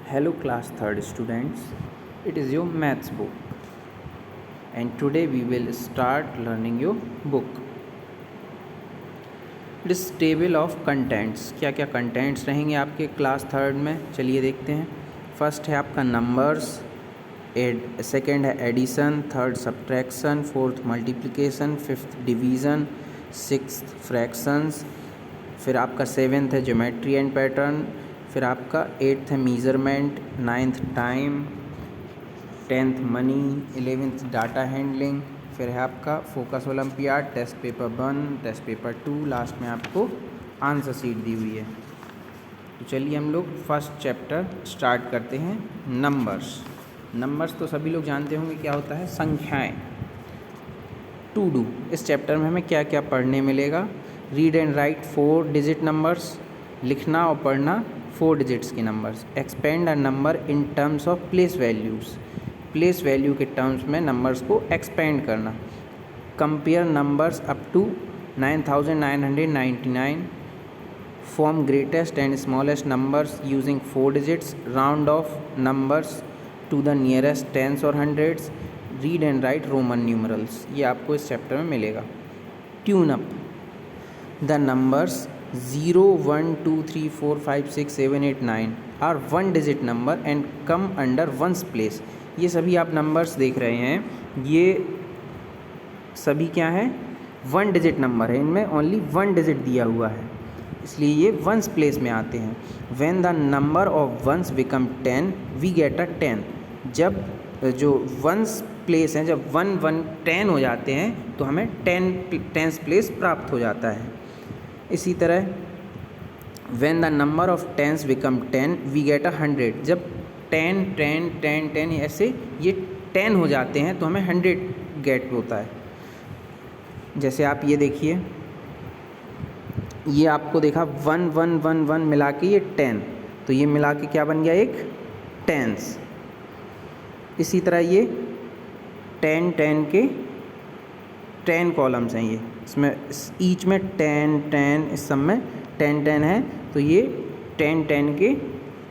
Hello class 3rd students, it is your maths book and today we will start learning your book. It is table of contents. क्या क्या contents रहेंगे आपके class 3rd में, चलिए देखते हैं. First है आपका नंबर्स, सेकेंड है addition, third subtraction, fourth multiplication, fifth division, sixth fractions, फिर आपका सेवेंथ है ज्योमेट्री एंड पैटर्न, फिर आपका एट्थ है measurement, ninth time, tenth money, 11th data handling, फिर है आपका focus olympiad, test paper 1, test paper 2, last में आपको आंसर शीट दी हुई है. तो चलिए हम लोग फर्स्ट चैप्टर स्टार्ट करते हैं. नंबर्स तो सभी लोग जानते होंगे क्या होता है, संख्याएं. टू डू, इस चैप्टर में हमें क्या क्या पढ़ने मिलेगा. Read and write 4 digit numbers, लिखना और पढ़ना 4 डिजिट्स के numbers. Expand a number in terms of place values, place value के टर्म्स में नंबर्स को एक्सपेंड करना. Compare numbers up to 9999, form greatest and smallest numbers using 4 digits, round off numbers to the nearest tens और hundreds, read and write Roman numerals. ये आपको इस chapter में मिलेगा. Tune up the numbers 0, 1, 2, 3, 4, 5, 6, 7, 8, 9 are 1 digit number and come under ones place. ये सभी आप numbers देख रहे हैं, ये सभी क्या है, 1 डिजिट नंबर है. इनमें ओनली 1 डिजिट दिया हुआ है, इसलिए ये वंस प्लेस में आते हैं. When the number of ones become 10 we get a 10. जब जो वंस प्लेस हैं, जब 1 1 10 हो जाते हैं तो हमें 10th प्लेस प्राप्त हो जाता है. इसी तरह when the number of tens become 10 we get a 100. जब 10 10 10 10 ऐसे ये 10 हो जाते हैं तो हमें 100 गेट होता है. जैसे आप ये देखिए, ये आपको देखा 1 1 1 1 मिला के ये 10, तो ये मिला के क्या बन गया, एक टेंस. इसी तरह ये 10 10 के 10 कॉलम्स हैं. ये इसमें ईच में 10 10, इस सब में 10 10 है, तो ये 10 10 के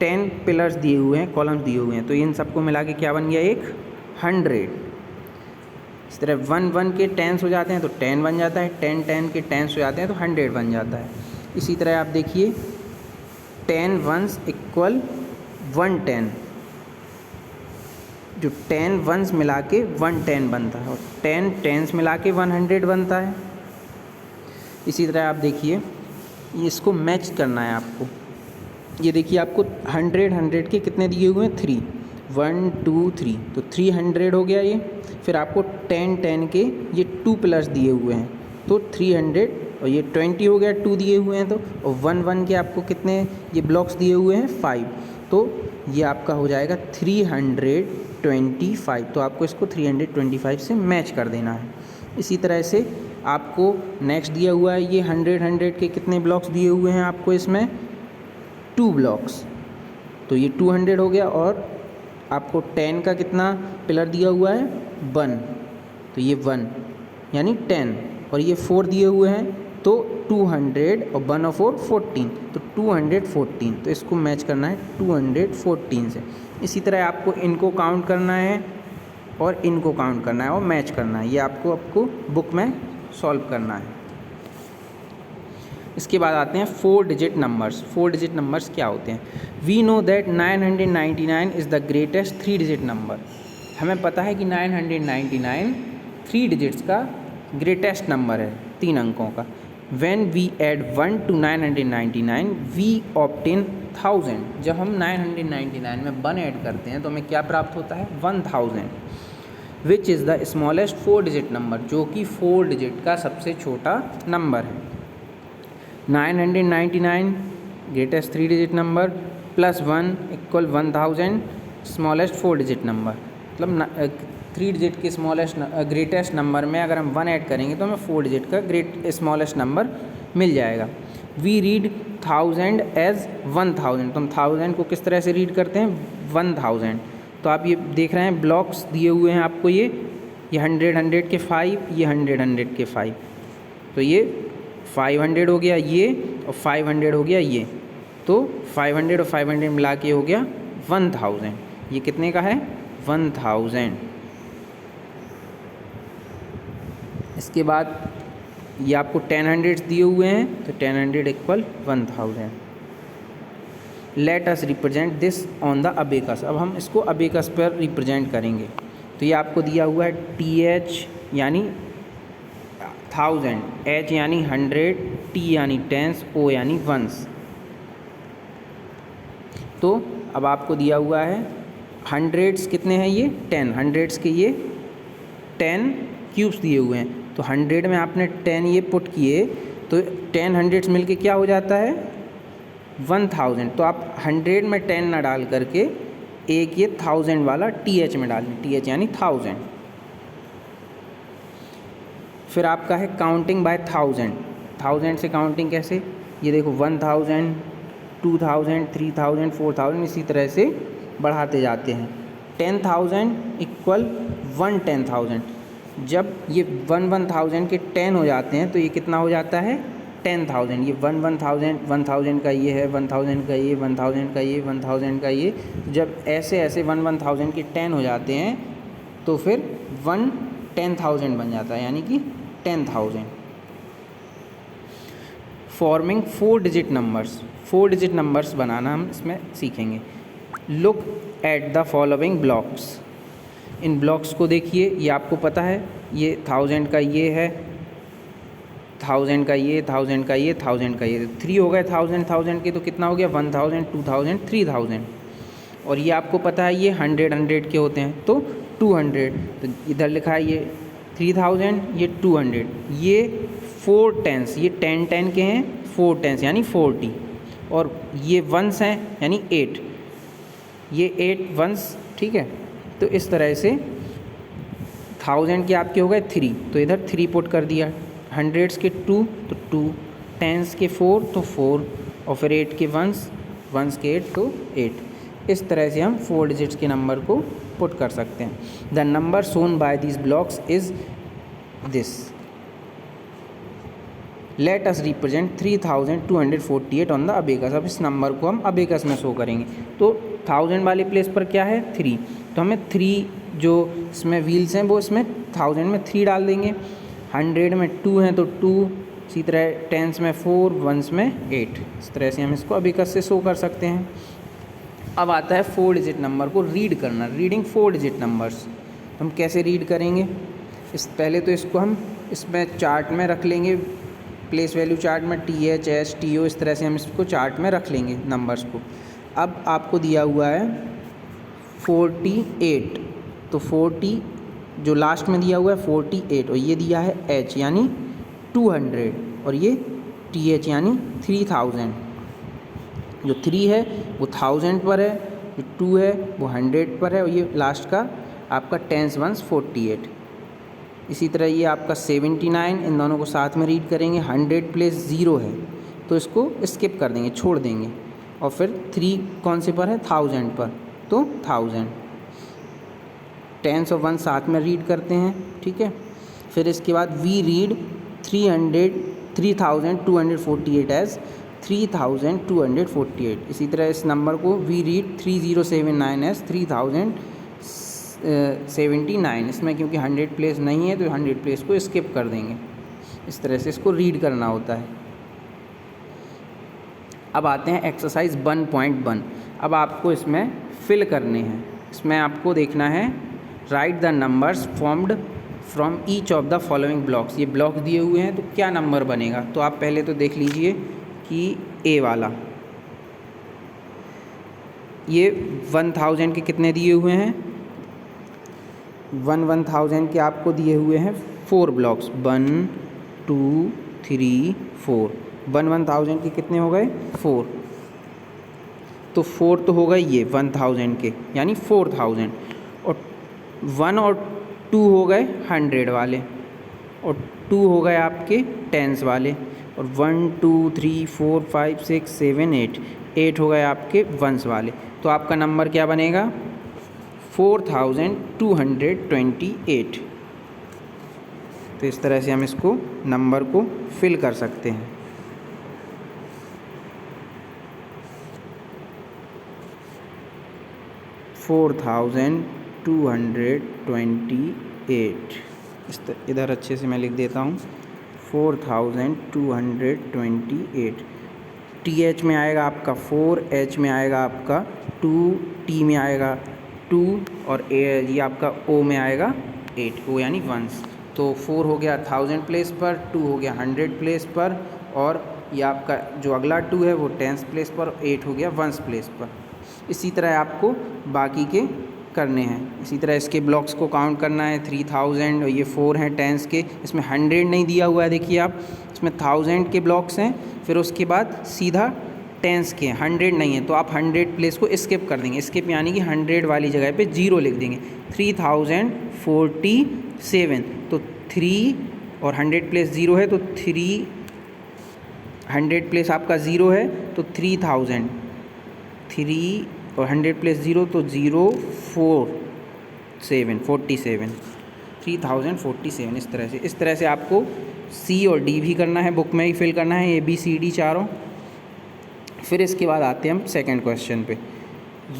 10 पिलर्स दिए हुए हैं, कॉलम्स दिए हुए हैं, तो इन सबको मिला के क्या बन गया, एक 100. इस तरह 1 1 के 10s हो जाते हैं तो 10 बन जाता है, 10 10 के 10s हो जाते हैं तो 100 बन जाता है. इसी तरह आप देखिए 10 1s इक्वल 110, जो 10 1s मिला के 110 बनता है और 10 10s मिला के 100 बनता है. इसी तरह आप देखिए, इसको मैच करना है आपको. ये देखिए आपको 100 100 के कितने दिए हुए हैं, 3, 1 2 3, तो 300 हो गया ये. फिर आपको 10 10 के ये 2 प्लस दिए हुए हैं तो 300, और ये 20 हो गया, 2 दिए हुए हैं तो, और 1 1 के आपको कितने ये ब्लॉक्स दिए हुए हैं, 5, तो ये आपका हो जाएगा 325. तो आपको इसको 325 से मैच कर देना है. इसी तरह से आपको नेक्स्ट दिया हुआ है, ये 100 100 के कितने ब्लॉक्स दिए हुए हैं आपको, इसमें 2 ब्लॉक्स, तो ये 200 हो गया. और आपको 10 का कितना पिलर दिया हुआ है, 1, तो ये 1 यानी 10, और ये 4 दिए हुए हैं तो 200, और 1 और 4 14, तो 214. तो इसको मैच करना है 214 से. इसी तरह आपको इनको काउंट करना है और इनको काउंट करना है और मैच करना है. ये आपको बुक में सॉल्व करना है. इसके बाद आते हैं 4 डिजिट नंबर्स. 4 डिजिट नंबर्स क्या होते हैं. We know that 999 is the greatest 3 digit number. हमें पता है कि 999 3 डिजिट्स का ग्रेटेस्ट नंबर है, 3 अंकों का. When we add 1 to 999 we obtain 1000. जब हम 999 में 1 ऐड करते हैं तो हमें क्या प्राप्त होता है, 1000. Which is the smallest 4 digit number, जो कि 4 डिजिट का सबसे छोटा नंबर है. 999 greatest 3 digit number plus 1 equal 1000 smallest 4 digit number. मतलब 3 डिजिट के ग्रेटेस्ट नंबर में अगर हम 1 ऐड करेंगे तो हमें 4 डिजिट का स्मॉलेस्ट नंबर मिल जाएगा. We read 1000 as 1000. तो हम 1000 को किस तरह से रीड करते हैं, 1000. तो आप ये देख रहे हैं ब्लॉक्स दिए हुए हैं आपको, ये 100 100 के 5, ये 100 100 के 5, तो ये 500 हो गया ये, और 500 हो गया ये, तो 500 और 500 मिला के हो गया 1000, ये कितने का है 1000। इसके बाद ये आपको 10 हंड्रेड्स दिए हुए हैं, तो 10 hundred equal 1000। Let us represent this on the abacus. अब हम इसको अबेकस पर रिप्रेजेंट करेंगे। तो ये आपको दिया हुआ है TH यानी 1000, H यानी 100, T यानी टेंस, O यानी वंस। तो अब आपको दिया हुआ है हंड्रेड्स कितने हैं, ये 10 हंड्रेड्स के ये 10 क्यूब्स दिए हुए हैं। तो 100 में आपने 10 ये पुट किए तो 10 हंड्रेड्स मिलके क्या हो जाता है 1000। तो आप 100 में 10 ना डाल करके एक ये 1000 वाला TH में डालें, TH यानी 1000। फिर आपका है काउंटिंग बाय 1000 से काउंटिंग कैसे, ये देखो 1000, 2000, 3000, 4000 इसी तरह से बढ़ाते जाते हैं। 10,000 इक्वल 1/10,000। जब ये 1/1000 के 10 हो जाते हैं तो ये कितना हो जाता है 10,000। ये 1/1000, 1000 का ये है, 1000 का ये, 1000 का ये, 1000 का ये। जब ऐसे ऐसे 1/1000 के 10 हो जाते हैं तो फिर 1/10,000 बन जाता है, यानी कि 10,000। Forming 4 digit numbers, 4 digit numbers बनाना हम इसमें सीखेंगे। Look at the following blocks. इन ब्लॉक्स को देखिए, ये आपको पता है ये 1000 का ये है, 1000 का ये, 1000 का ये, 1000 का ये। 3 हो गए 1000 के, तो कितना हो गया 1000, 2000, 3000। और ये आपको पता है ये 100 के होते हैं, तो 200। तो इधर लिखा है ये 3000, ये 200। ये 4 टेंस, ये 10 के हैं, 4 टेंस यानी 40। और ये वंस हैं यानी 8, ये 8 वंस, ठीक है। तो इस तरह से 1000 के आपके हो गए 3, तो इधर 3 पुट कर दिया। हंड्रेड्स के 2 तो 2, टेंस के 4 तो 4, और फिर 8 के वंस के 8 तो 8। इस तरह से हम 4 डिजिट्स के नंबर को पुट कर सकते हैं। The number shown by this blocks is this. Let us represent 3248 on the abacus. अब इस नंबर को हम अबेकस में शो करेंगे। तो 1000 वाले प्लेस पर क्या है 3, तो हमें 3 जो इसमें व्हील्स हैं वो इसमें 1000 में 3 डाल देंगे। 100 में 2 हैं तो 2, इसी तरह टेंस में 4, वंस में 8। इस तरह से हम इसको अबेकस से शो कर सकते हैं। अब आता है 4 डिजिट नंबर को रीड करना, रीडिंग 4 डिजिट नंबर्स। हम कैसे रीड करेंगे, पहले तो इसको हम इसमें चार्ट में रख लेंगे, प्लेस वैल्यू चार्ट में TH, S, TO, इस तरह से हम इसको चार्ट में रख लेंगे नंबर्स को। अब आपको दिया हुआ है 48, तो 40 जो लास्ट में दिया हुआ है 48, और ये दिया है H यानी 200, और ये TH यानी 3000। जो 3 है वो 1000 पर है, जो 2 है वो 100 पर है, और ये लास्ट का आपका टेंस वंस 48। इसी तरह ये आपका 79, इन दोनों को साथ में रीड करेंगे। 100 प्लस 0 है तो इसको स्किप कर देंगे, छोड़ देंगे। और फिर 3 कौन से पर है 1000 पर, तो 1000। टेंस और 1 साथ में रीड करते हैं, ठीक है। फिर इसके बाद वी रीड 3248 एज 3248। इसी तरह इस नंबर को वी रीड 3079 एज 3079। इसमें क्योंकि 100 प्लेस नहीं है तो 100 प्लेस को स्किप कर देंगे। इस तरह से इसको रीड करना होता है। अब आते हैं एक्सरसाइज 1.1। अब आपको इसमें फिल करने हैं। इसमें आपको देखना है right the numbers formed from each of the following blocks. ये ब्लॉक दिए हुए हैं तो क्या नंबर बनेगा, तो आप पहले तो देख लीजिए कि ए वाला, ये 1000 के कितने दिए हुए हैं, 1000 के आपको दिए हुए हैं 4 ब्लॉक्स, 1 2 3 4। 1000 के कितने हो गए 4, तो 4 तो हो गए ये 1000 के यानी 4000, और 1 और 2 हो गए 100 वाले, और 2 हो गए आपके टेंस वाले, और 1 2 3 4 5 6 7 8 हो गए आपके वंस वाले। तो आपका नंबर क्या बनेगा 4228। तो इस तरह से हम इसको नंबर को फिल कर सकते हैं। 4228। इधर अच्छे से मैं लिख देता हूँ 4228। TH में आएगा आपका 4, H में आएगा आपका 2, T में आएगा 2 और ये आपका O में आएगा 8, O यानी वंस। तो 4 हो गया 1000 प्लेस पर, 2 हो गया 100 प्लेस पर, और ये आपका जो अगला 2 है वो 10th प्लेस पर, 8 हो गया 1st प्लेस पर। इसी तरह आपको बाकी के करने हैं। इसी तरह इसके ब्लॉक्स को काउंट करना है। 3000 और ये 4 हैं 10s के, इसमें 100 नहीं दिया हुआ है, देखिए आप, इसमें 1000 के ब्लॉक्स हैं, फिर उसके बाद सीधा 10s के 100 नहीं है, तो आप 100 प्लेस को स्किप कर देंगे। स्किप यानी कि 100 वाली जगह पे 0 लिख देंगे। 3047, तो 3 और 100 प्लेस 0 है, तो 300 प्लेस आपका 0 है, तो 3000, 3 और 100 प्लेस 0 तो 047, 3047। इस तरह से आपको C और D भी करना है, बुक में ही फिल करना है, ABCD चारों। फिर इसके बाद आते हैं हम सेकंड क्वेश्चन पे।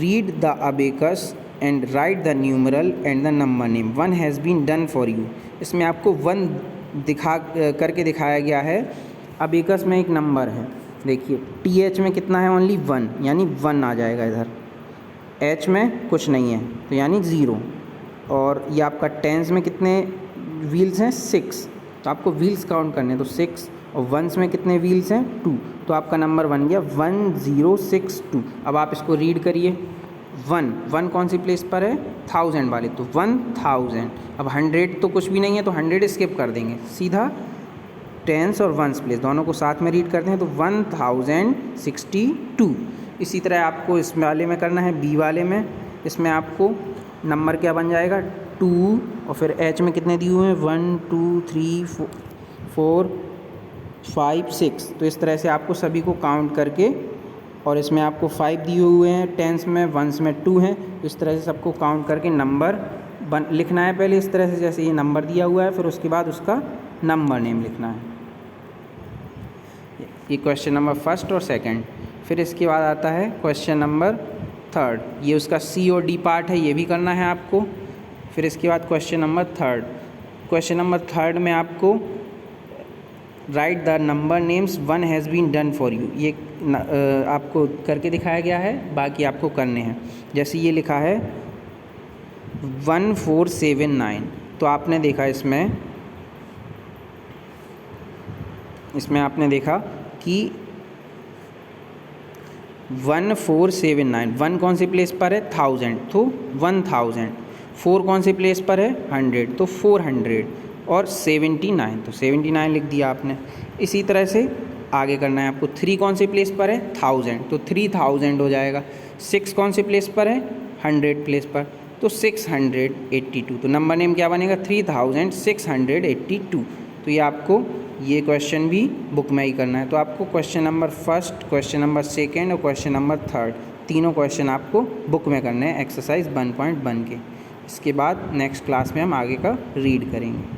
Read the abacus and write the numeral and the number name, 1 has been done for you. इसमें आपको 1 करके दिखाया गया है। अबेकस में एक नंबर है, देखिए TH में कितना है, ओनली 1, यानी 1 आ जाएगा इधर। H में कुछ नहीं है तो यानी 0, और ये आपका 10s में कितने व्हील्स हैं, 6, तो आपको व्हील्स काउंट करने हैं, तो 6, और 1s में कितने व्हील्स हैं, 2, तो आपका नंबर बन गया 1062। अब आप इसको रीड करिए। 1 कौन सी प्लेस पर है, 1000 वाले, तो 1000। अब 100 तो कुछ भी नहीं है, तो 100 स्किप कर देंगे, सीधा 10s और 1s प्लेस दोनों को साथ में रीड करते हैं, तो 1062। इसी तरह आपको इस वाले में करना है, B वाले में। इसमें आपको नंबर क्या बन जाएगा, 2, और फिर H में कितने दिए हुए हैं, 1 2 3 4 5 6, तो इस तरह से आपको सभी को काउंट करके, और इसमें आपको 5 दिए हुए हैं 10s में, 1s में 2 हैं, तो इस तरह से सबको काउंट करके नंबर लिखना है पहले इस तरह से, जैसे ये नंबर दिया हुआ है, फिर उसके बाद उसका नंबर नेम लिखना है। ये क्वेश्चन नंबर फर्स्ट और सेकंड। फिर इसके बाद आता है क्वेश्चन नंबर थर्ड, ये उसका C और D पार्ट है, ये भी करना है आपको। फिर इसके बाद question number third. Question number third में आपको write the number names, 1 has been done for you, ये आपको करके दिखाया गया है, बाकी आपको करने हैं। जैसे ये लिखा है 1479, तो आपने देखा इसमें आपने देखा कि 1479, 1 कौन सी प्लेस पर है, 1000, तो 1000। 4 कौन सी प्लेस पर है, 100, तो 400, और 79, तो 79 लिख दिया आपने। इसी तरह से आगे करना है आपको। 3 कौन सी प्लेस पर है, 1000, तो 3000 हो जाएगा। 6 कौन सी प्लेस पर है, 100 प्लेस पर, तो 682, तो नंबर नेम क्या बनेगा, 3682। तो ये आपको ये क्वेश्चन भी बुक में ही करना है। तो आपको question number first, question number second और क्वेश्चन नंबर थर्ड, तीनों क्वेश्चन आपको बुक में करने हैं एक्सरसाइज 1.1 के। इसके बाद नेक्स्ट क्लास में हम आगे का रीड करेंगे।